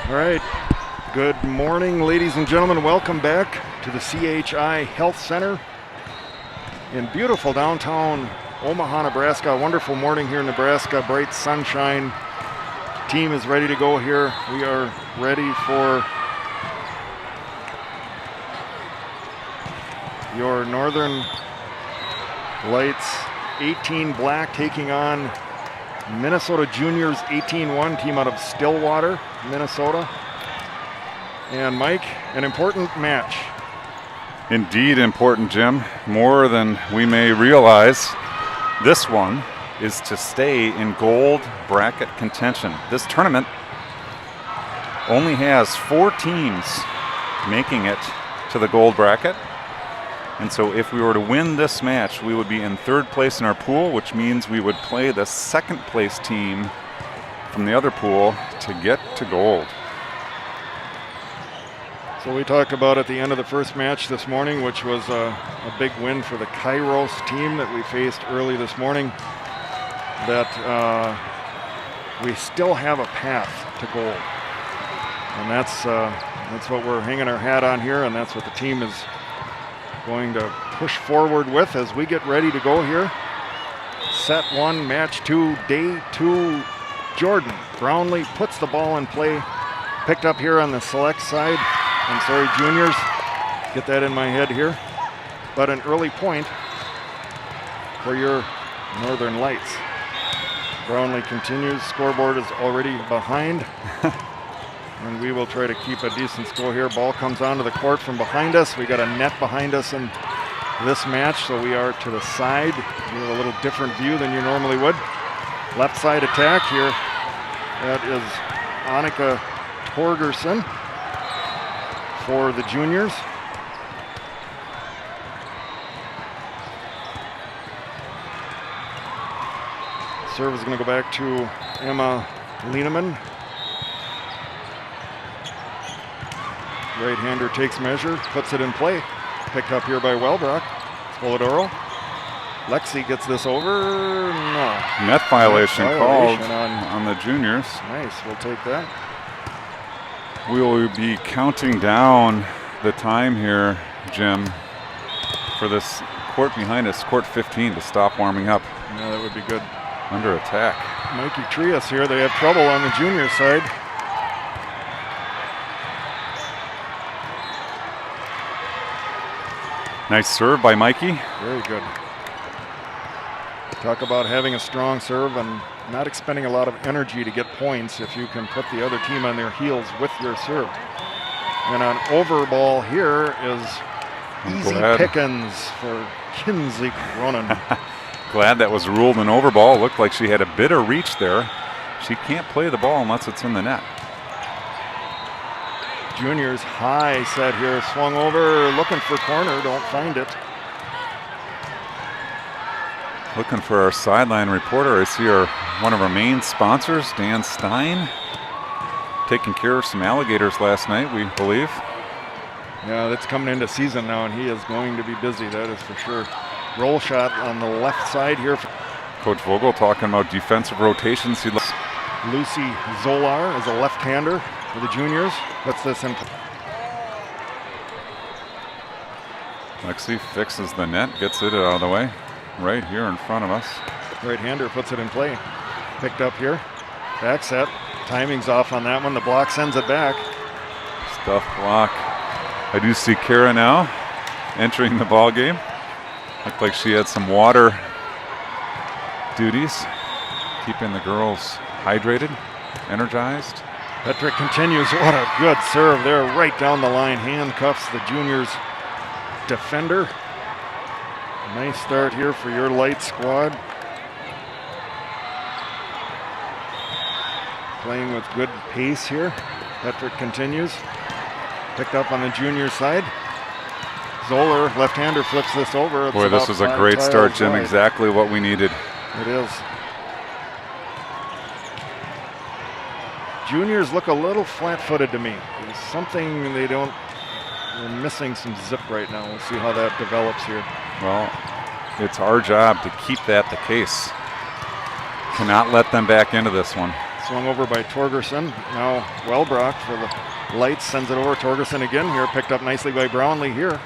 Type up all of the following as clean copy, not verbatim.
All right. Good morning, ladies and gentlemen. Welcome back to the CHI Health Center in beautiful downtown Omaha, Nebraska. A wonderful morning here in Nebraska. Bright sunshine. Team is ready to go here. We are ready for your Northern Lights 18 Black taking on Minnesota Juniors 18-1, team out of Stillwater, Minnesota. And Mike, an important match. Indeed important, Jim. More than we may realize. This one is to stay in gold bracket contention. This tournament only has 4 teams making it to the gold bracket. And so if we were to win this match, we would be in 3rd place in our pool, which means we would play the 2nd place team from the other pool to get to gold. So we talked about at the end of the first match this morning, which was a big win for the Kairos team that we faced early this morning, that we still have a path to gold. And that's what we're hanging our hat on here, and that's what the team is going to push forward with as we get ready to go here. Set 1, match 2, day 2. Jordan Brownlee puts the ball in play. Picked up here on the select side. I'm sorry, Juniors. Get that in my head here. But an early point for your Northern Lights. Brownlee continues. Scoreboard is already behind. And we will try to keep a decent score here. Ball comes onto the court from behind us. We got a net behind us in this match, so we are to the side. We have a little different view than you normally would. Left side attack here. That is Annika Torgerson for the Juniors. Serve is going to go back to Emma Lieneman. Right-hander takes measure, puts it in play. Picked up here by Welbrock. Polidoro. Lexi gets this over. No. Net violation called on the Juniors. Nice, we'll take that. We will be counting down the time here, Jim, for this court behind us, court 15, to stop warming up. Yeah, that would be good. Under attack. Mikey Trias here. They have trouble on the junior side. Nice serve by Mikey. Very good. Talk about having a strong serve and not expending a lot of energy to get points if you can put the other team on their heels with your serve. And an over ball here is easy pickings for Kinsey Cronin. Glad that was ruled an over ball. Looked like she had a bit of reach there. She can't play the ball unless it's in the net. Juniors high set here, swung over, looking for corner, don't find it. Looking for our sideline reporter. I see one of our main sponsors, Dan Stein, taking care of some alligators last night, we believe. Yeah, that's coming into season now, and he is going to be busy, that is for sure. Roll shot on the left side here. Coach Vogel talking about defensive rotations. Lucy Zolar is a left-hander for the Juniors. Puts this in. Lexi fixes the net, gets it out of the way. Right here in front of us. Right-hander puts it in play. Picked up here. Back set. Timing's off on that one. The block sends it back. Stuff block. I do see Kara now entering the ball game. Looked like she had some water duties, keeping the girls hydrated, energized. Petrick continues. What a good serve there, right down the line. Handcuffs the Juniors defender. Nice start here for your light squad. Playing with good pace here. Petrick continues. Picked up on the junior side. Zoller, left-hander, flips this over. Boy, this was a great start, Jim. Wide. Exactly what we needed. It is. Juniors look a little flat-footed to me. There's something they're missing some zip right now. We'll see how that develops here. Well, it's our job to keep that the case. Cannot let them back into this one. Swung over by Torgerson. Now Wellbrock for the Lights sends it over. Torgerson again here, picked up nicely by Brownlee here.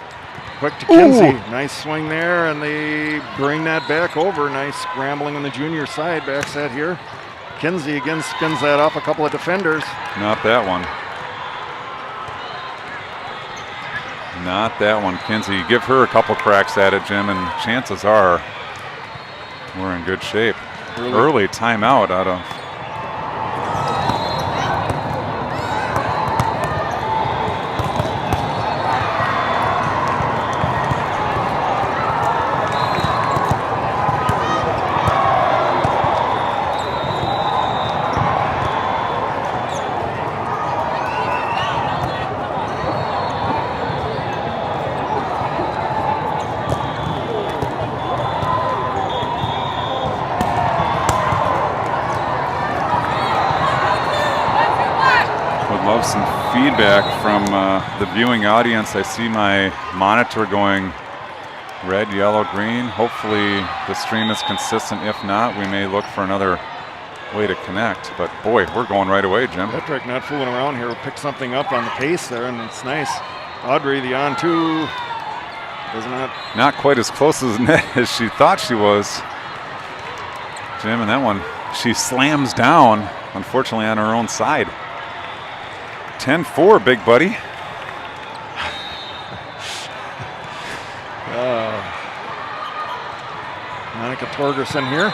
Quick to Kinsey. Ooh. Nice swing there, and they bring that back over. Nice scrambling on the junior side. Back set here. Kinsey again spins that off a couple of defenders. Not that one. Not that one, Kinsey. Give her a couple cracks at it, Jim, and chances are we're in good shape. Early timeout out of some feedback from the viewing audience. I see my monitor going red, yellow, green. Hopefully the stream is consistent. If not, we may look for another way to connect. But boy, we're going right away, Jim. Petrick not fooling around here. Pick something up on the pace there, and it's nice. Audrey, the on-two, does not quite as close as net as she thought she was. Jim, and that one, she slams down, unfortunately, on her own side. 10-4, big buddy. Monica Torgerson here.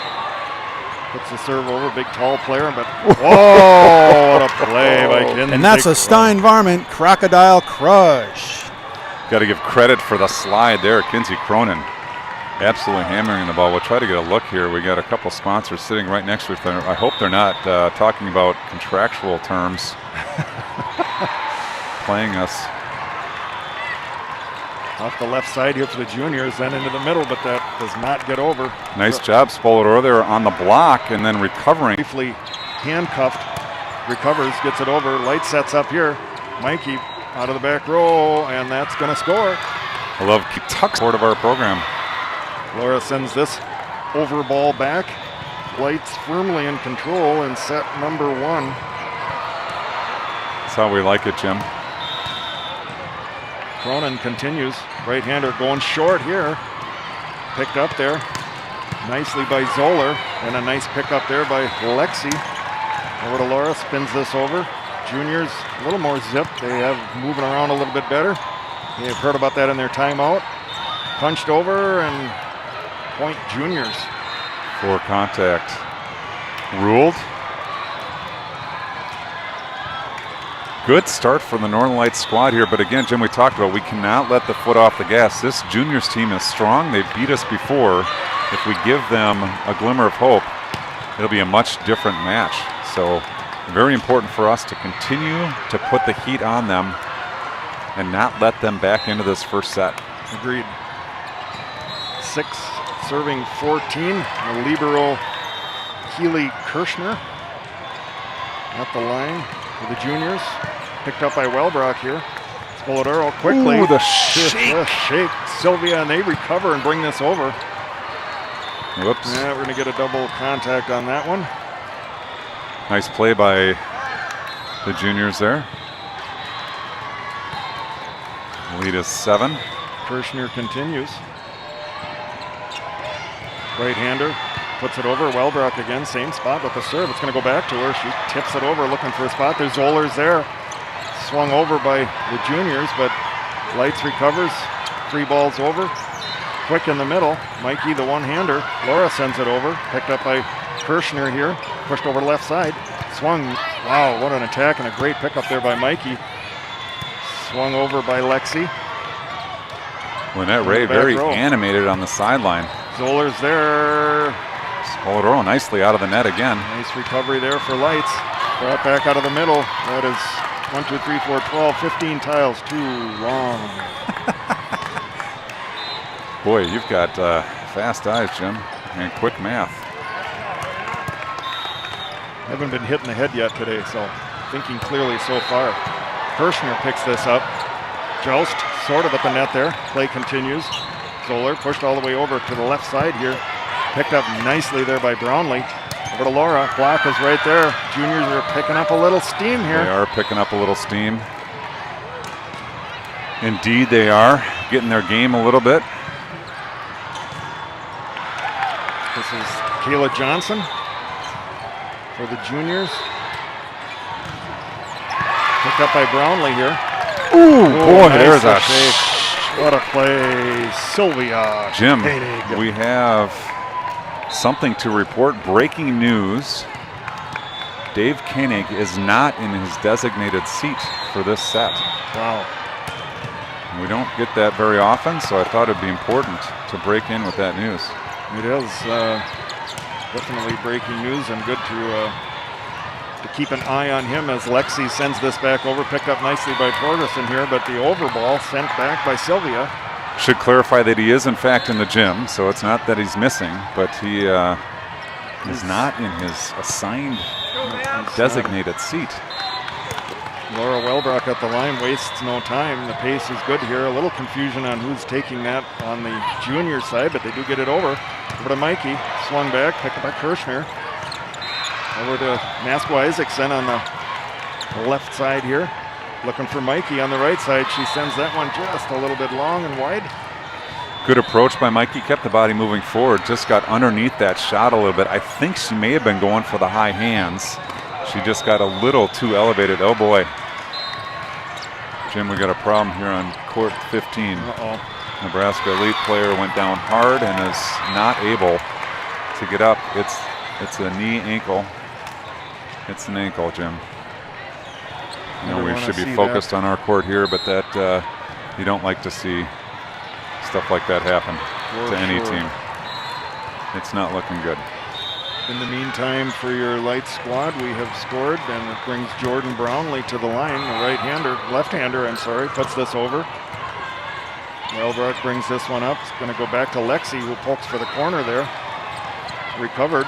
Puts the serve over, big tall player, but whoa, what a play by Kinsey. And that's a Stein Varmint Crocodile Crush. Got to give credit for the slide there. Kinsey Cronin absolutely hammering the ball. We'll try to get a look here. We got a couple sponsors sitting right next to us. I hope they're not talking about contractual terms. Playing us off the left side here for the juniors, then into the middle, but that does not get over. Nice job, Spolador there on the block and then recovering. Briefly handcuffed, recovers, gets it over. Light sets up here. Mikey out of the back row, and that's going to score. I love Tuck's part of our program. Laura sends this over ball back. Lights firmly in control in set number 1. That's how we like it, Jim. Cronin continues. Right-hander going short here. Picked up there nicely by Zoller, and a nice pickup there by Lexi. Over to Laura, spins this over. Juniors a little more zip. They have moving around a little bit better. They've heard about that in their timeout. Punched over, and point juniors. For contact. Ruled. Good start for the Northern Lights squad here, but again, Jim, we talked about we cannot let the foot off the gas. This juniors team is strong. They've beat us before. If we give them a glimmer of hope, it'll be a much different match. So very important for us to continue to put the heat on them and not let them back into this first set. Agreed. 6 serving 14. The libero Keely Kirschner at the line for the juniors. Picked up by Wellbrock here. Spoladoro quickly. Ooh, the shake. Shake. Sylvia, and they recover and bring this over. Whoops. Yeah, we're going to get a double contact on that one. Nice play by the juniors there. Lead is 7. Kirschner continues. Right-hander puts it over. Wellbrock again, same spot with the serve. It's going to go back to her. She tips it over, looking for a spot. There's Zollers there. Swung over by the juniors, but Lights recovers. 3 balls over. Quick in the middle. Mikey, the one-hander. Laura sends it over. Picked up by Kirschner here. Pushed over left side. Swung. Wow, what an attack and a great pickup there by Mikey. Swung over by Lexi. Lynette Ray very animated on the sideline. Zollers there. Spoladoro nicely out of the net again. Nice recovery there for Lights. Brought back out of the middle. That is 1, 2, 3, 4, 12, 15 tiles. Too long. Boy, you've got fast eyes, Jim, and quick math. Haven't been hit in the head yet today, so thinking clearly so far. Kirschner picks this up. Joust sort of at the net there. Play continues. Zoller pushed all the way over to the left side here. Picked up nicely there by Brownlee. Over to Laura. Block is right there. Juniors are picking up a little steam here. They are picking up a little steam. Indeed, they are getting their game a little bit. This is Kayla Johnson for the juniors. Picked up by Brownlee here. Ooh, boy, nice there's a shake. What a play. Sylvia Jim, Koenig. we have something to report. Breaking news. Dave Koenig is not in his designated seat for this set. Wow. We don't get that very often, so I thought it'd be important to break in with that news. It is definitely breaking news, and good to keep an eye on him as Lexi sends this back over. Picked up nicely by Torgerson here, but the overball sent back by Sylvia. Should clarify that he is in fact in the gym, so it's not that he's missing, but he is not in his assigned designated seat. Laura Welbrock at the line, wastes no time. The pace is good here. A little confusion on who's taking that on the junior side, but they do get it over. Over to Mikey, swung back, picked up by Kirschner. Over to Masco Isaacson on the left side here. Looking for Mikey on the right side. She sends that one just a little bit long and wide. Good approach by Mikey, kept the body moving forward, just got underneath that shot a little bit. I think she may have been going for the high hands. She just got a little too elevated. Oh boy. Jim, we got a problem here on court 15. Uh-oh. Nebraska elite player went down hard and is not able to get up. It's a knee ankle. It's an ankle, Jim. You know, we should be focused on our court here, but that you don't like to see stuff like that happen to any team. It's not looking good. In the meantime, for your light squad, we have scored, and it brings Jordan Brownlee to the line. The left-hander, puts this over. Welbrock brings this one up. It's going to go back to Lexi, who pokes for the corner there. Recovered.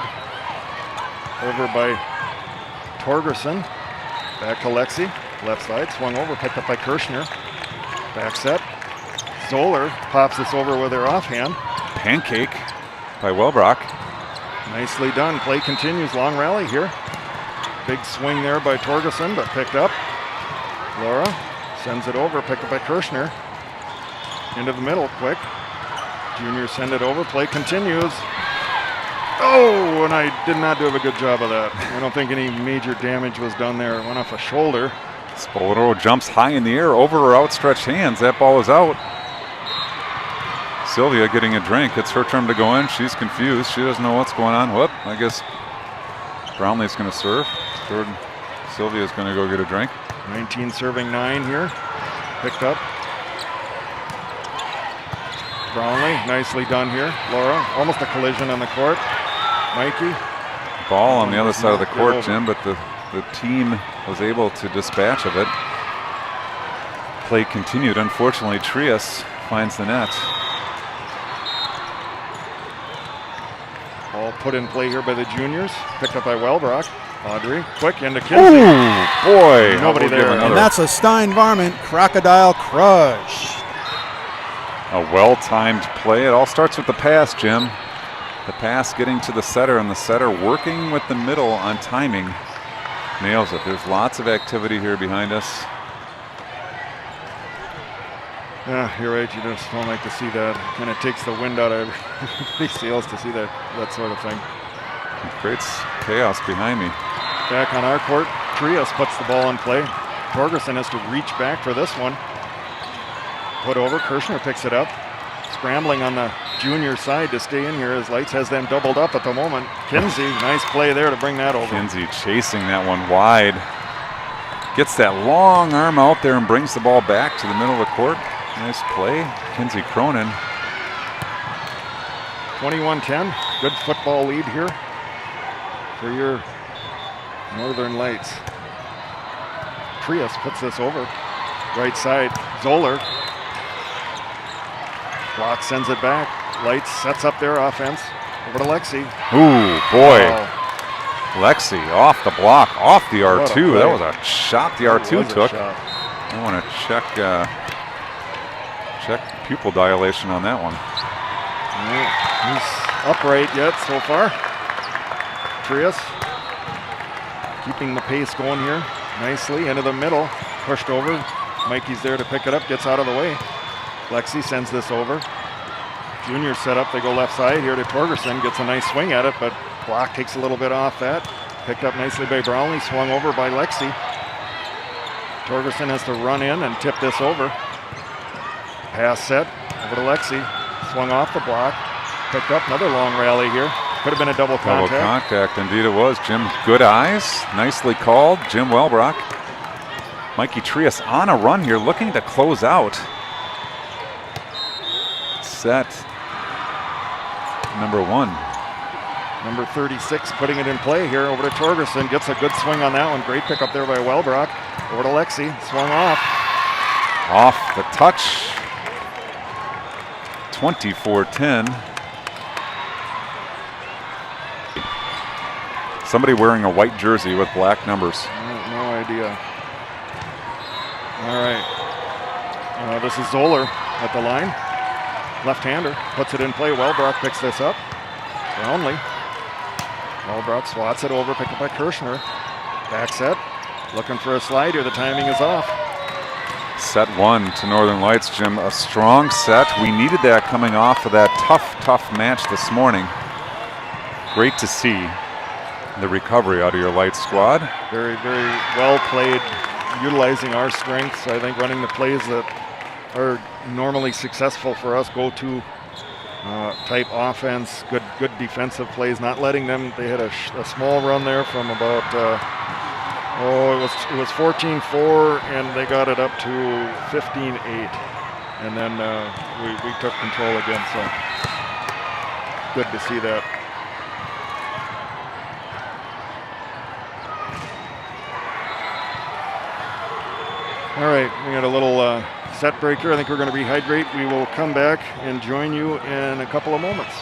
Over by Torgerson. Back to Lexi. Left side, swung over, picked up by Kirschner. Back set. Zoller pops this over with her offhand. Pancake by Welbrock. Nicely done. Play continues. Long rally here. Big swing there by Torgerson, but picked up. Laura sends it over, picked up by Kirschner. Into the middle, quick. Juniors send it over. Play continues. Oh, and I did not do a good job of that. I don't think any major damage was done there. It went off a shoulder. Spolitoro jumps high in the air over her outstretched hands. That ball is out. Sylvia getting a drink. It's her turn to go in. She's confused. She doesn't know what's going on. Whoop, I guess Brownlee's going to serve. Sylvia's going to go get a drink. 19 serving 9 here. Picked up. Brownlee, nicely done here. Laura, almost a collision on the court. Mikey. Ball on the other side of the court, Jim, but the team was able to dispatch of it. Play continued. Unfortunately, Trias finds the net. Ball put in play here by the juniors. Picked up by Welbrock. Audrey, quick into Kinsey. Ooh, boy. Nobody there. And that's a Stein Varmint Crocodile Crush. A well-timed play. It all starts with the pass, Jim. The pass getting to the setter, and the setter working with the middle on timing. Nails it. There's lots of activity here behind us. Yeah, you're right. You just don't like to see that. Kind of takes the wind out of everybody's sails to see that sort of thing. It creates chaos behind me. Back on our court, Trias puts the ball in play. Torgerson has to reach back for this one. Put over, Kirschner picks it up. Scrambling on the junior side to stay in here as Lights has them doubled up at the moment. Kinsey, nice play there to bring that over. Kinsey chasing that one wide. Gets that long arm out there and brings the ball back to the middle of the court. Nice play, Kinsey Cronin. 21-10, good football lead here for your Northern Lights. Trias puts this over. Right side, Zoller. Block sends it back. Lights sets up their offense. Over to Lexi. Ooh, boy. Wow. Lexi off the block, off the R2. That was a shot the R2 took. I want to check pupil dilation on that one. He's upright yet so far. Trias keeping the pace going here nicely into the middle, pushed over. Mikey's there to pick it up, gets out of the way. Lexi sends this over. Junior set up, they go left side here to Torgerson, gets a nice swing at it, but block takes a little bit off that. Picked up nicely by Brownlee, swung over by Lexi. Torgerson has to run in and tip this over. Pass set over to Lexi, swung off the block, picked up another long rally here. Could have been a double contact. Double contact, indeed it was. Jim, good eyes, nicely called. Jim Welbrock. Mikey Trias on a run here, looking to close out. Set number 1. Number 36 putting it in play here over to Torgerson. Gets a good swing on that one. Great pickup there by Welbrock. Over to Lexi, swung off. Off the touch. 24-10. Somebody wearing a white jersey with black numbers. No idea. All right. This is Zoller at the line. Left-hander puts it in play. Welbrock picks this up. Brownlee. Welbrock swats it over, picked up by Kirshner. Back set. Looking for a slide here. The timing is off. Set 1 to Northern Lights, Jim. A strong set. We needed that coming off of that tough match this morning. Great to see the recovery out of your Lights squad. Very, very well played, utilizing our strengths. I think running the plays that are normally successful for us, go-to type offense, good defensive plays, not letting them. They had a small run there from about, it was 14-4, and they got it up to 15-8. And then we took control again, so good to see that. All right, we got a little set break here. I think we're going to rehydrate. We will come back and join you in a couple of moments.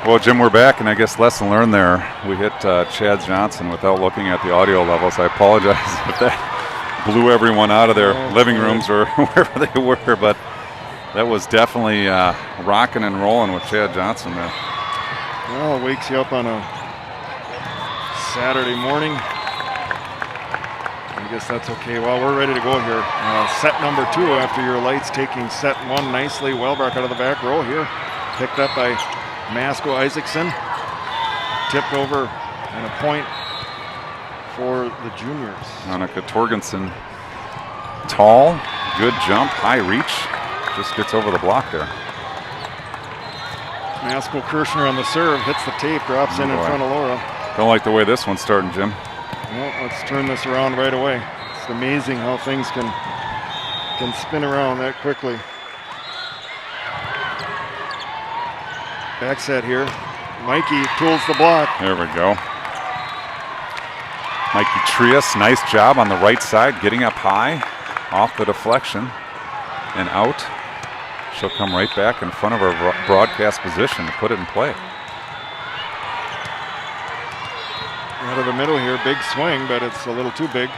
Well, Jim, we're back, and I guess lesson learned there. We hit Chad Johnson without looking at the audio levels. I apologize if that blew everyone out of their living rooms or wherever they were, but that was definitely rocking and rolling with Chad Johnson there. Well, it wakes you up on a Saturday morning. I guess that's okay. Well, we're ready to go here. Set number 2 after your Lights taking set 1 nicely. Welbrock out of the back row here. Picked up by Masco Isaacson, tipped over, and a point for the juniors. Annika Torgensen, tall, good jump, high reach. just gets over the block there. Maskell Kirshner on the serve, hits the tape, drops in front of Laura. Don't like the way this one's starting, Jim. Well, let's turn this around right away. It's amazing how things can spin around that quickly. Back set here. Mikey tools the block. There we go. Mikey Trias, nice job on the right side, getting up high, off the deflection, and out. She'll come right back in front of her broadcast position to put it in play. Out of the middle here, big swing, but it's a little too big.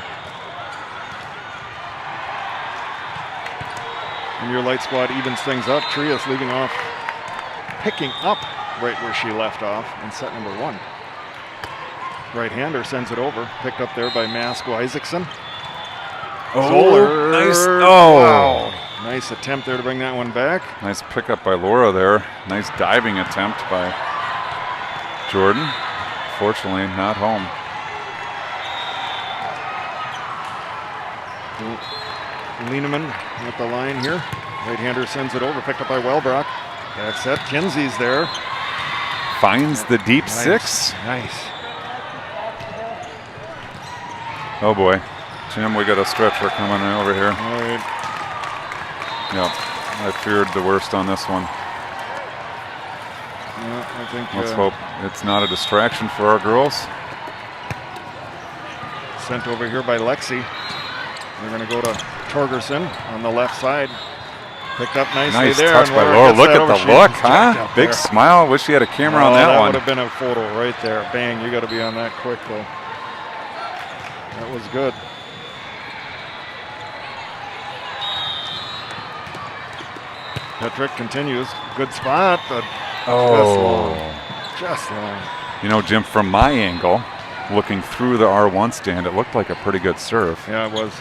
And your light squad evens things up. Trias leaving off, picking up right where she left off in set number 1. Right-hander sends it over, picked up there by Maskell Isaacson. Oh, Zoller. nice. Oh. Wow. Nice attempt there to bring that one back. Nice pickup by Laura there. Nice diving attempt by Jordan. Fortunately, not home. Lieneman at the line here. Right-hander sends it over, picked up by Wellbrock. Back set, Kinsey's there. Finds the deep Nice. 6. Nice. Oh boy. Jim, we got a stretcher coming in over here. All right. Yep. I feared the worst on this one. Yeah, I think Let's hope it's not a distraction for our girls. sent over here by Lexi. They're going to go to Torgerson on the left side. Picked up nicely Nice there. touch by Laura. Look at the look, huh? Big smile. Wish she had a camera on that That one. would have been a photo right there. Bang, you got to be on that quick though. That was good. Petrick continues. Good spot, but just long. You know, Jim, from my angle, looking through the R1 stand, it looked like a pretty good serve. Yeah, it was.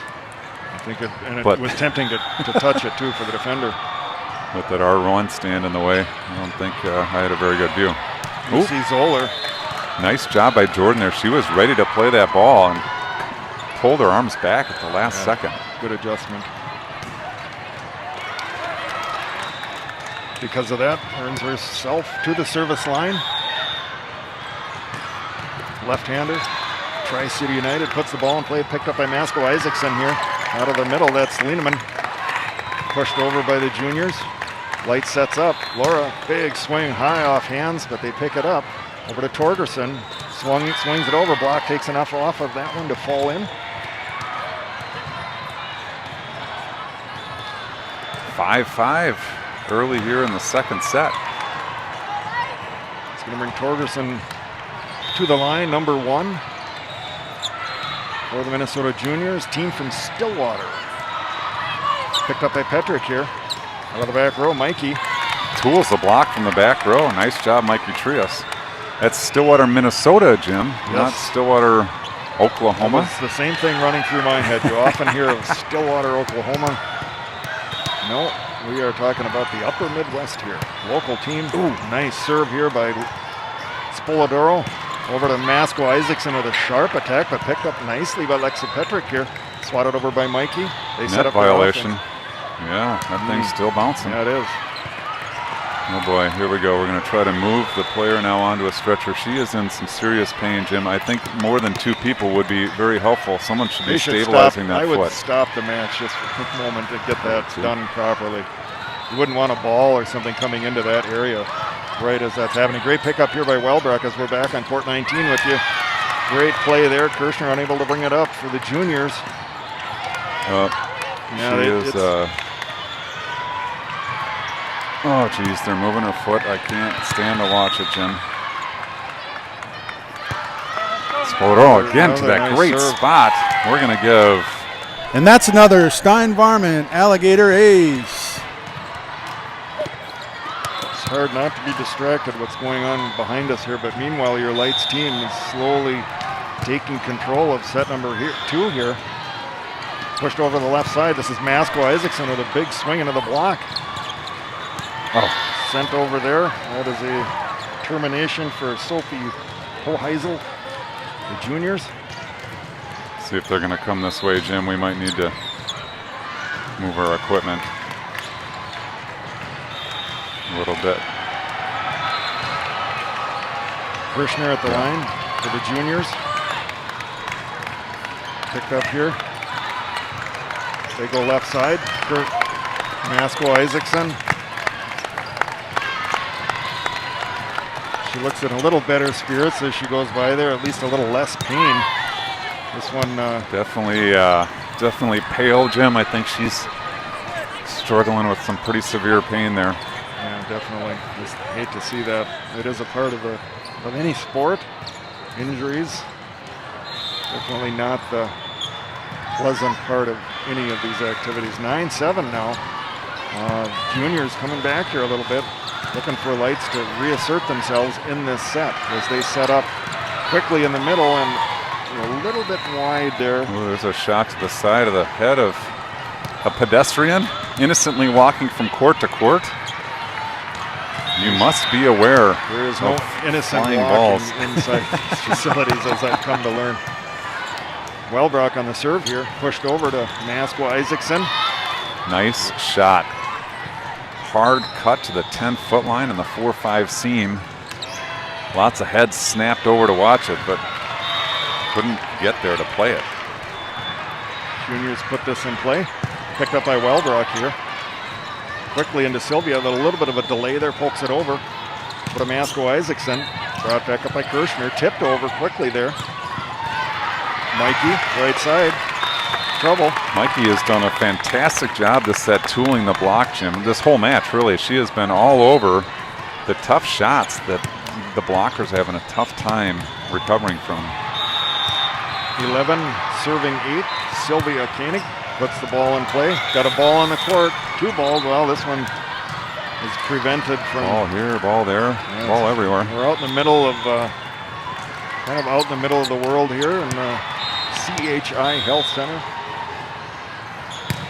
I think it, and it But- was tempting to touch it too for the defender. With that R1 stand in the way, I don't think I had a very good view. You Ooh. see Zoller. Nice job by Jordan there. She was ready to play that ball and pulled her arms back at the last second. Good adjustment. Because of that, earns herself to the service line. Left-hander. Tri-City United puts the ball in play, picked up by Maskell Isaacson here. Out of the middle, that's Lieneman. Pushed over by the juniors. Light sets up. Laura, big swing high off hands, but they pick it up. Over to Torgerson. Swings it over. Block takes enough off of that one to fall in. 5-5 early here in the second set. It's going to bring Torgerson to the line, number 1 for the Minnesota Juniors, team from Stillwater. Picked up by Petrick here. Out of the back row, Mikey. Tools the block from the back row. Nice job, Mikey Trias. That's Stillwater, Minnesota, Jim, not Stillwater, Oklahoma. It's the same thing running through my head. You often hear of Stillwater, Oklahoma. No, we are talking about the upper Midwest here. Local team. Ooh, nice serve here by Spoladoro. Over to Maskell Isaacson with a sharp attack, but picked up nicely by Lexi Petrick here. Swatted over by Mikey. They set Net up violation. offense. Yeah, that thing's still bouncing. Yeah, it is. Oh boy, here we go. We're going to try to move the player now onto a stretcher. She is in some serious pain, Jim. I think more than 2 people would be very helpful. Someone should be They should stabilizing stop. that I would foot. stop the match just for a quick moment to get that done properly. You wouldn't want a ball or something coming into that area right as that's happening. Great pickup here by Wellbrock as we're back on court 19 with you. Great play there. Kirshner unable to bring it up for the juniors. Oh, geez, they're moving her foot. I can't stand to watch it, Jim. Spoladoro again to that nice great serve. spot. We're going to give. And that's another Stein Varmint Alligator ace. It's hard not to be distracted what's going on behind us here, but meanwhile your Lights team is slowly taking control of set number 2 here. Pushed over the left side. This is Maskell Isaacson with a big swing into the block. Oh, Sent over there. That is a termination for Sophie Hoheisel, the juniors. see if they're going to come this way, Jim. We might need to move our equipment. a little bit. Kirshner at the line for the juniors. Picked up here. They go left side. Masco Isaacson. She looks in a little better spirits as she goes by there, at least a little less pain. This one definitely pale, Jim. I think she's struggling with some pretty severe pain there. Yeah, definitely. Just hate to see that. It is a part of any sport. Injuries, definitely not the pleasant part of any of these activities. 9-7 now. Juniors coming back here a little bit, looking for lights to reassert themselves in this set as they set up quickly in the middle and a little bit wide there. Ooh, there's a shot to the side of the head of a pedestrian innocently walking from court to court. You must be aware there is no innocent flying walking balls inside these facilities, as I've come to learn. Wellbrock on the serve here, pushed over to Masco Isaacson. Nice shot. Hard cut to the 10-foot line and the 4-5 seam. Lots of heads snapped over to watch it, but couldn't get there to play it. Juniors put this in play. Picked up by Wellbrock here. Quickly into Sylvia, a little bit of a delay there, pokes it over. But a Masco Isaacson, brought back up by Kirshner, tipped over quickly there. Mikey, right side, trouble. Mikey has done a fantastic job this set tooling the block, Jim. This whole match, really, she has been all over the tough shots that the blockers are having a tough time recovering from. 11, serving 8, Sylvia Koenig puts the ball in play. Got a ball on the court, 2 balls. Well, this one is prevented from. Ball here, ball there, yeah, ball everywhere. We're out in the middle of, kind of out in the middle of the world here in the CHI Health Center.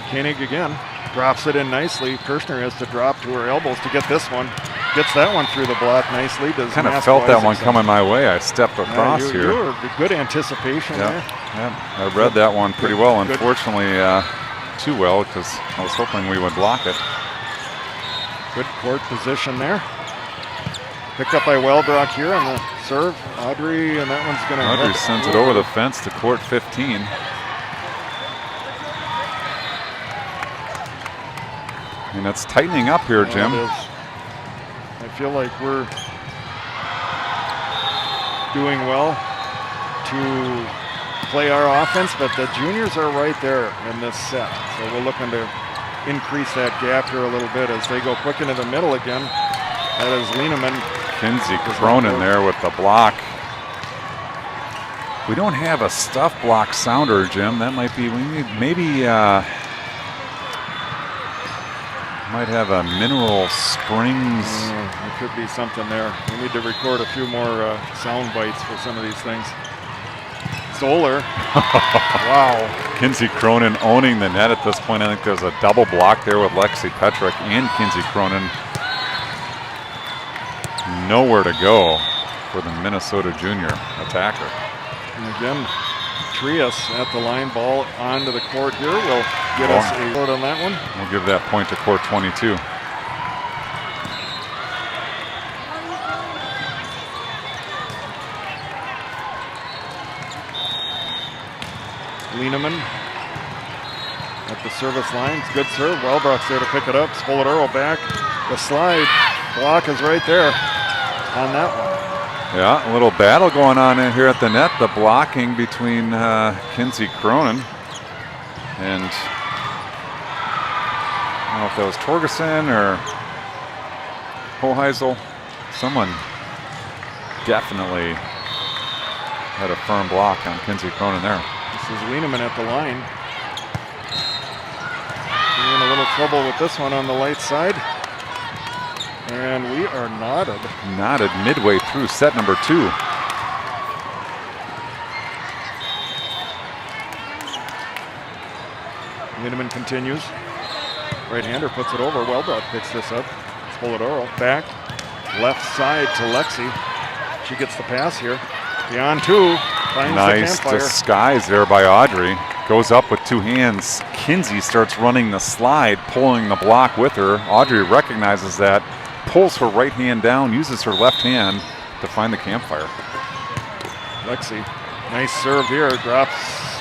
Koenig again, drops it in nicely. Kirshner has to drop to her elbows to get this one. Gets that one through the block nicely. Kind of felt that one coming my way. I stepped across here. You were good anticipation there. Yeah, I read that one pretty well. Unfortunately, too well, because I was hoping we would block it. Good court position there. Picked up by Wellbrock here on the serve. Audrey, and that one's going to. Audrey sends it over the fence to court 15. And it's tightening up here, Jim. It is. I feel like we're doing well to play our offense, but the juniors are right there in this set. So we're looking to increase that gap here a little bit as they go quick into the middle again. That is Lieneman. Kinsey Cronin there with the block. We don't have a stuff block sounder, Jim. That might be, we need maybe might have a Mineral Springs. There could be something there. We need to record a few more sound bites for some of these things. Solar. Wow. Kinsey Cronin owning the net at this point. I think there's a double block there with Lexi Petrick and Kinsey Cronin. Nowhere to go for the Minnesota junior attacker. And again, Trias at the line, ball onto the court here. Will get us a vote on that one. We'll give that point to court 22. Lieneman at the service line. It's good serve. Wellbrock's there to pick it up. Spoladoro back. The slide block is right there on that one. Yeah, a little battle going on in here at the net. The blocking between Kinsey Cronin and I don't know if that was Torgerson or Hoheisel. Someone definitely had a firm block on Kinsey Cronin there. This is Lieneman at the line. We're in a little trouble with this one on the light side. And we are knotted. Knotted midway through set number 2. Lieneman continues. Right-hander puts it over. Wellbrock picks this up. Spoladoro back. Left side to Lexi. She gets the pass here. Beyond 2. Finds nice the campfire. disguise there by Audrey. Goes up with 2 hands. Kinsey starts running the slide, pulling the block with her. Audrey recognizes that, pulls her right hand down, uses her left hand to find the campfire. Lexi, nice serve here, drops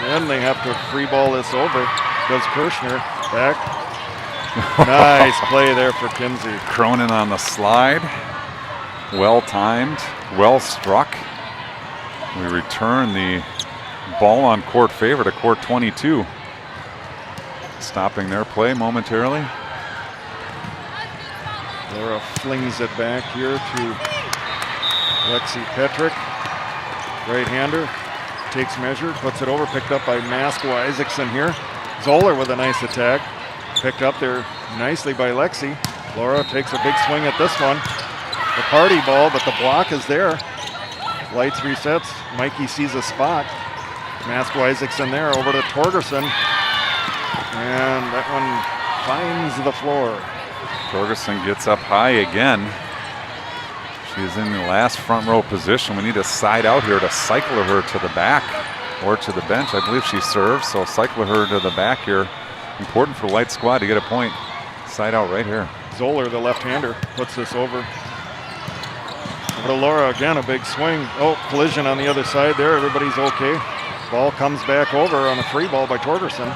in. They have to free ball this over. Goes Kirschner back. Nice play there for Kinsey. Cronin on the slide. Well timed, well struck. We return the ball on court favor to court 22. Stopping their play momentarily. Laura flings it back here to Lexi Petrick. Right-hander, takes measure, puts it over, picked up by Masko Isaacson here. Zoller with a nice attack. Picked up there nicely by Lexi. Laura takes a big swing at this one. The party ball, but the block is there. Lights resets. Mikey sees a spot. Masko Isaacson there over to Torgerson. And that one finds the floor. Torgerson gets up high again. She's in the last front row position. We need a side out here to cycle her to the back or to the bench. I believe she serves, so cycle her to the back here. Important for Light squad to get a point. Side out right here. Zoller, the left-hander, puts this over. Over to Laura again, a big swing. Oh, collision on the other side there. Everybody's okay. Ball comes back over on a free ball by Torgerson.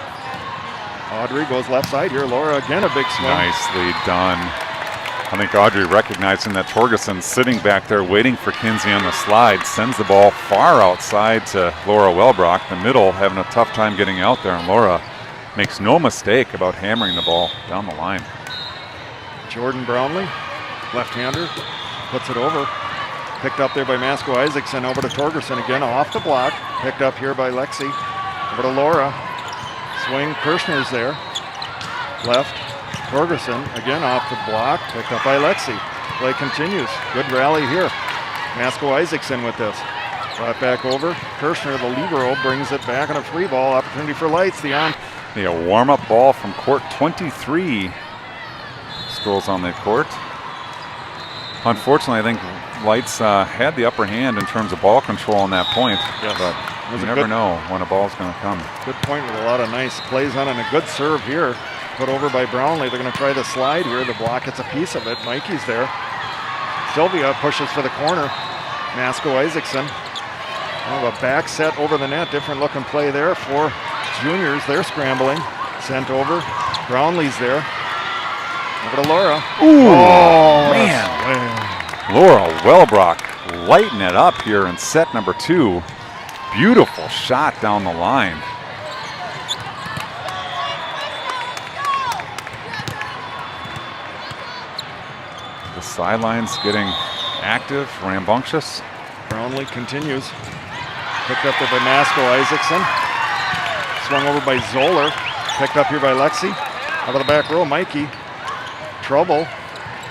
Audrey goes left side here. Laura again, a big swing. Nicely done. I think Audrey, recognizing that Torgerson's sitting back there waiting for Kinsey on the slide, sends the ball far outside to Laura Wellbrock. The middle having a tough time getting out there, and Laura makes no mistake about hammering the ball down the line. Jordan Brownlee, left-hander, puts it over. Picked up there by Masko Isaacson, over to Torgerson again, off the block. Picked up here by Lexi. Over to Laura. Swing, Kirschner's there. Left, Torgerson again off the block. Picked up by Lexi. Play continues. Good rally here. Masko Isaacson with this. Brought back over. Kirschner, the libero, brings it back on a free ball. Opportunity for Lights. A warm-up ball from court 23. Strolls on the court. Unfortunately, I think Lights had the upper hand in terms of ball control on that point. Yes. But you never know when a ball's going to come. Good point with a lot of nice plays on it, and a good serve here. Put over by Brownlee. They're going to try the slide here. The block gets a piece of it. Mikey's there. Sylvia pushes for the corner. Masko Isaacson. A back set over the net. Different looking play there for juniors. They're scrambling. Sent over. Brownlee's there. Over to Laura. Ooh, oh, man. Laura Wellbrock lighting it up here in set number 2. Beautiful shot down the line. The sidelines getting active, rambunctious. Brownlee continues. Picked up there by Masko Isaacson. Swung over by Zoller. Picked up here by Lexi. Out of the back row, Mikey. Trouble.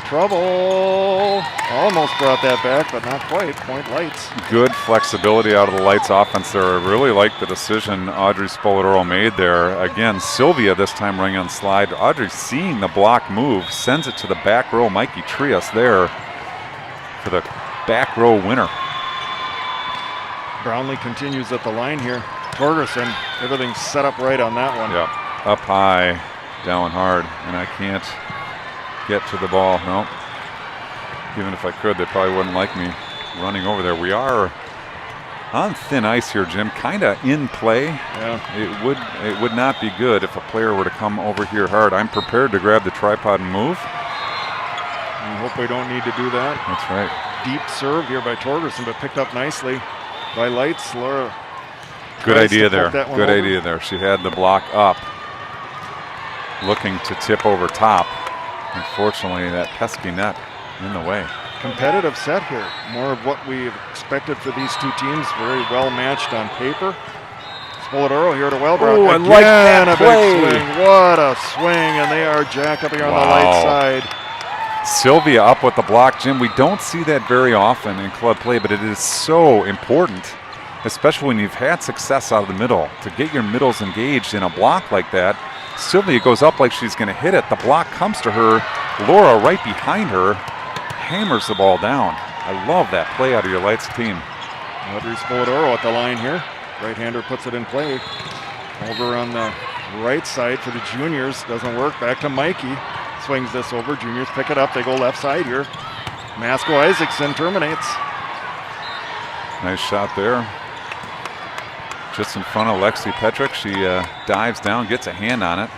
Almost brought that back, but not quite. Point Lights. Good flexibility out of the Lights offense there. I really like the decision Audrey Spoladoro made there. Again, Sylvia this time running on slide. Audrey seeing the block move, sends it to the back row. Mikey Trias there for the back row winner. Brownlee continues at the line here. Torgerson, everything's set up right on that one. Yeah, up high, down hard, and I can't get to the ball. No. Even if I could, they probably wouldn't like me running over there. We are on thin ice here, Jim. Kind of in play. Yeah. It would not be good if a player were to come over here hard. I'm prepared to grab the tripod and move. I hope we don't need to do that. That's right. Deep serve here by Torgerson, but picked up nicely by Lights. Laura. Good idea there. Good idea there. She had the block up, looking to tip over top. Unfortunately, that pesky net in the way. Competitive set here. More of what we expected for these two teams. Very well matched on paper. Spoladoro here to Wellbrock. Oh, I like that play. Big swing. What a swing, and they are jacked up here on the Light side. Sylvia up with the block, Jim. We don't see that very often in club play, but it is so important, especially when you've had success out of the middle, to get your middles engaged in a block like that. Sylvia goes up like she's going to hit it. The block comes to her. Laura right behind her hammers the ball down. I love that play out of your Lights team. Audrey Spoladoro at the line here. Right-hander puts it in play. Over on the right side for the juniors. Doesn't work. Back to Mikey. swings this over. Juniors pick it up. They go left side here. Masco Isaacson terminates. Nice shot there. Just in front of Lexi Petrick. She dives down, gets a hand on it.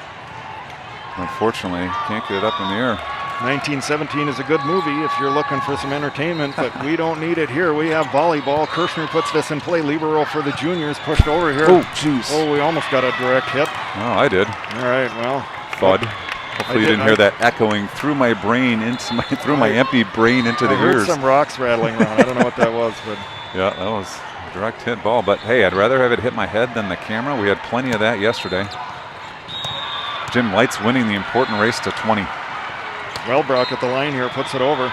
Unfortunately, can't get it up in the air. 1917 is a good movie if you're looking for some entertainment, but we don't need it here. We have volleyball. Kirshner puts this in play. Libero for the juniors, pushed over here. Oh, jeez. Oh, we almost got a direct hit. Oh, I did. All right, well. Thud. Hopefully you didn't hear that echoing through my brain, through my empty brain into the I heard ears. some rocks rattling around. I don't know what that was, but. Yeah, that was a direct hit ball. But hey, I'd rather have it hit my head than the camera. We had plenty of that yesterday. Jim Light's winning the important race to 20. Wellbrock at the line here, puts it over.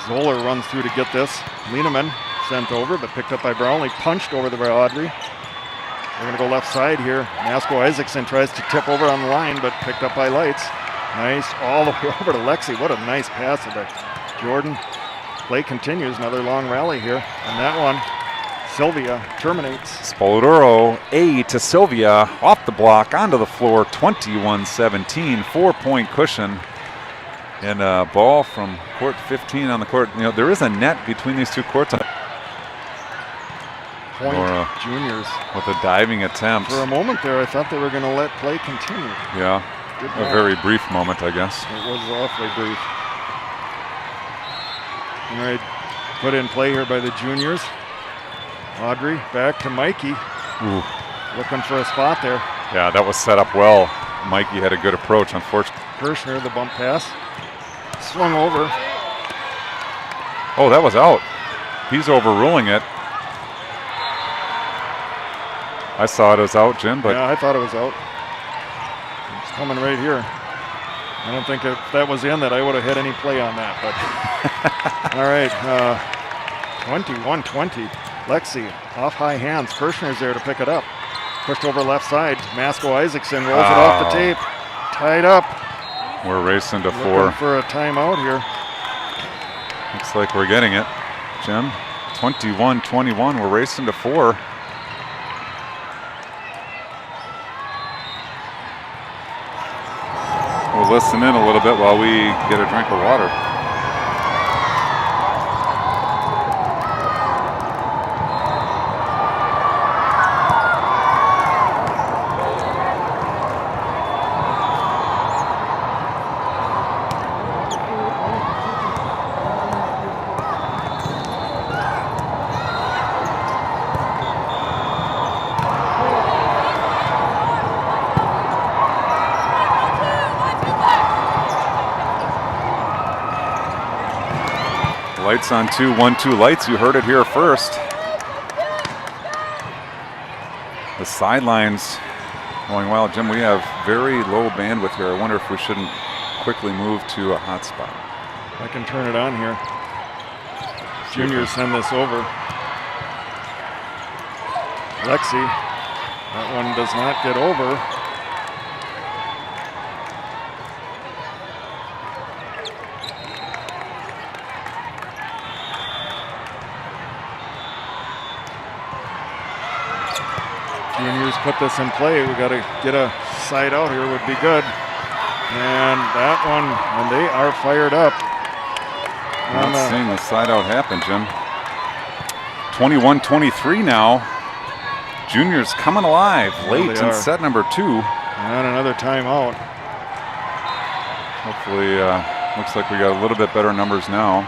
Zoller runs through to get this. Lieneman sent over, but picked up by Brownlee. Punched over by Audrey. They're going to go left side here. Masco Isaacson tries to tip over on the line, but picked up by Lights. Nice, all the way over to Lexi. What a nice pass to Jordan. Play continues, another long rally here. And that one, Sylvia terminates. Spolodoro, A to Sylvia, off the block, onto the floor, 21-17, 4-point cushion. And a ball from court 15 on the court. You know, there is a net between these two courts. Point juniors. With a diving attempt. For a moment there, I thought they were going to let play continue. Yeah, a very brief moment, I guess. It was awfully brief. All right, put in play here by the juniors. Audrey back to Mikey. Ooh. Looking for a spot there. Yeah, that was set up well. Mikey had a good approach, unfortunately. Kirshner, the bump pass. Swung over. Oh, that was out. He's overruling it. I saw it as out, Jim, but... Yeah, I thought it was out. It's coming right here. I don't think if that was in that I would have hit any play on that, but... All right, 21-20. Lexi off high hands. Kirshner's there to pick it up. Pushed over left side. Masco Isaacson rolls it off the tape. Tied up. We're racing to 4. Looking for a timeout here. Looks like we're getting it, Jim. 21-21. We're racing to 4. We'll listen in a little bit while we get a drink of water. Lights on 2, 1-2 Lights. You heard it here first. The sidelines going well. Jim, we have very low bandwidth here. I wonder if we shouldn't quickly move to a hot spot. I can turn it on here. Juniors send this over. Lexi, that one does not get over. Juniors put this in play. We got to get a side out here would be good. And that one, and they are fired up. Not seeing the side out happen, Jim. 21-23 now. Juniors coming alive late in set number 2. And another timeout. Hopefully, looks like we got a little bit better numbers now.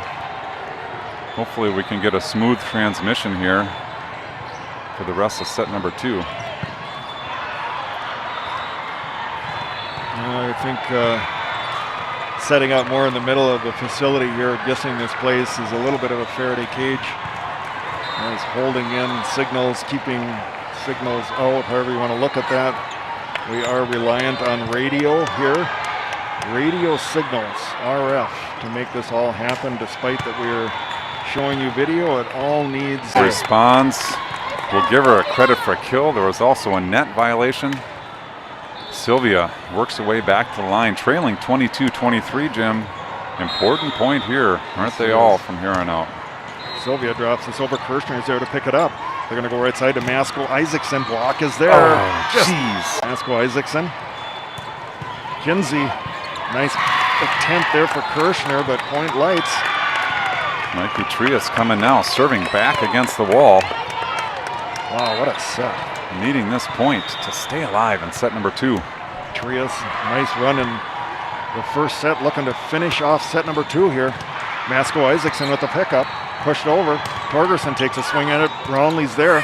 Hopefully we can get a smooth transmission here for the rest of set number 2. I think setting up more in the middle of the facility here, guessing this place is a little bit of a Faraday cage. As holding in signals, keeping signals out, however you want to look at that. We are reliant on radio here. Radio signals, RF, to make this all happen, despite that we're showing you video. It all needs... Responds. We'll give her a credit for a kill. There was also a net violation. Sylvia works her way back to the line, trailing 22-23, Jim. Important point here, aren't they all from here on out? Sylvia drops this over. Kirshner is there to pick it up. They're going to go right side to Masco Isaacson. Block is there. Oh, jeez. Masco Isaacson. Kinsey Nice attempt there for Kirschner, but point lights. Mikey Trias coming now, serving back against the wall. Wow, what a set. Needing this point to stay alive in set number 2. Trias, nice run in the first set, looking to finish off set number 2 here. Masco Isaacson with the pickup, pushed over. Torgerson takes a swing at it. Brownlee's there.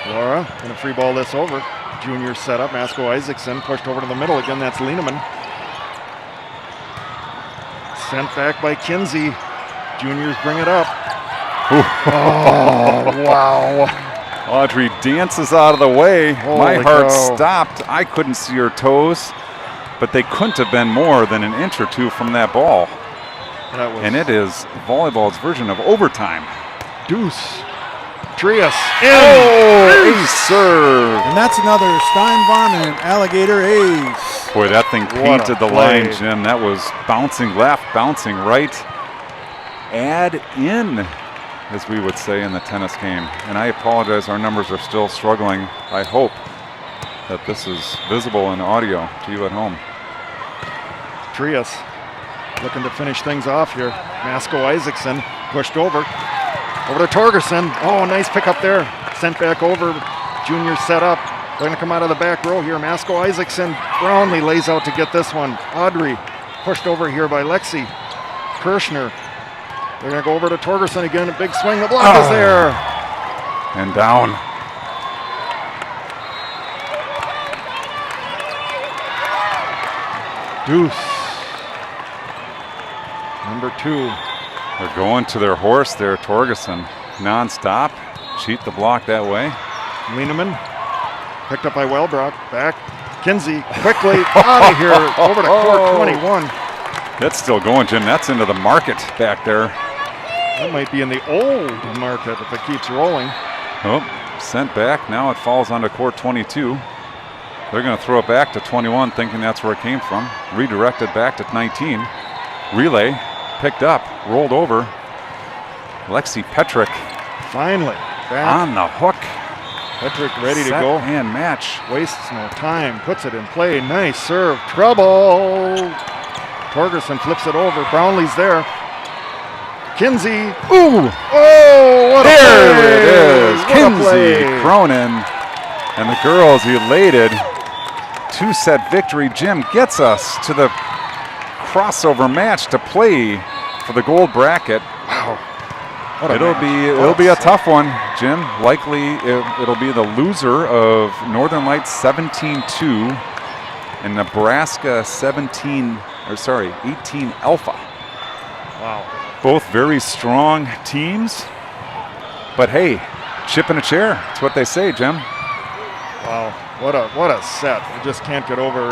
Laura gonna free ball this over. Junior set up. Masco Isaacson pushed over to the middle again. That's Lieneman. Sent back by Kinsey. Juniors bring it up. Oh, wow. Audrey dances out of the way. Holy My heart cow. stopped. I couldn't see her toes, but they couldn't have been more than an inch or two from that ball. That was And it is volleyball's version of overtime. deuce. Trias in. Oh, ace serve. And that's another Stein Varmint Alligator ace. Boy, that thing What a painted the play. line, Jim. That was bouncing left, bouncing right. Add in, as we would say in the tennis game. And I apologize, our numbers are still struggling. I hope that this is visible in audio to you at home. Trias looking to finish things off here. Masco Isaacson pushed over to Torgerson. Oh, nice pickup there. Sent back over. Junior set up. They're going to come out of the back row here. Masco Isaacson. Brownlee lays out to get this one. Audrey pushed over here by Lexi. Kirschner. They're going to go over to Torgerson again. A big swing. The block is there. And down. Deuce. Number 2. They're going to their horse there, Torgerson. Non-stop. Cheat the block that way. Lieneman picked up by Wellbrock. Back. Kinsey quickly out of here. Over to court 21. That's still going, Jim. That's into the market back there. That might be in the old market if it keeps rolling. Oh, sent back. Now it falls onto court 22. They're going to throw it back to 21, thinking that's where it came from. Redirected back to 19. Relay picked up, rolled over. Lexi Petrick Finally, back. on the hook. Petrick ready to Set go. and match. Wastes no time. Puts it in play. Nice serve. Trouble. Torgerson flips it over. Brownlee's there. Kinsey. Ooh! Oh, what a There play. it is. What a Kinsey play. Cronin and the girls elated. 2-set victory. Jim gets us to the crossover match to play for the gold bracket. Wow. What a It'll match. be a tough one, Jim. Likely it'll be the loser of Northern Lights 17-2 and Nebraska 18 Alpha. Wow. Both very strong teams, but hey, chip in a chair. That's what they say, Jim. Wow. What a set. We just can't get over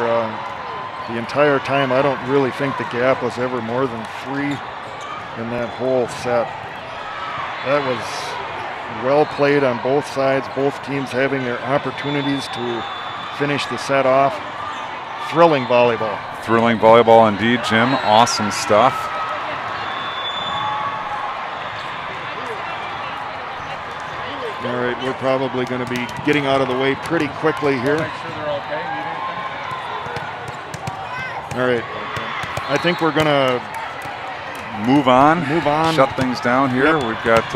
the entire time. I don't really think the gap was ever more than 3 in that whole set. That was well played on both sides, both teams having their opportunities to finish the set off. Thrilling volleyball. Thrilling volleyball indeed, Jim. Awesome stuff. All right, we're probably going to be getting out of the way pretty quickly here. All right, I think we're going to Move on. Shut things down here. Yep. We've got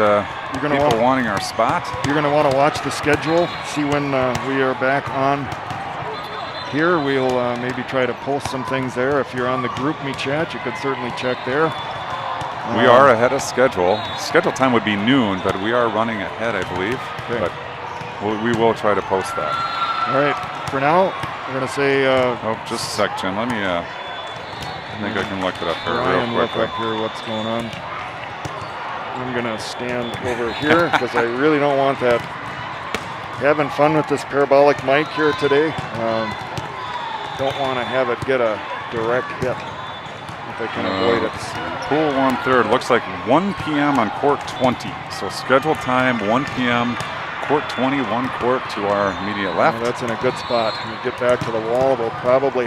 gonna people wanting our spot. You're going to want to watch the schedule, see when we are back on here. We'll maybe try to post some things there. If you're on the group me chat, you could certainly check there. We are ahead of schedule. Schedule time would be noon, but we are running ahead, I believe. Okay. But we will try to post that. All right, for now, we're going to say Oh, just a sec, Jim. Let me. I think I can look it up here Ryan, real look quickly. up here what's going on. I'm going to stand over here because I really don't want that. Having fun with this parabolic mic here today. Don't want to have it get a direct hit if I can avoid it. Pool 1/3 looks like 1 p.m. on court 20. So scheduled time 1 p.m. Court 20, 1 court to our immediate left. Well, that's in a good spot. When we get back to the wall, we'll probably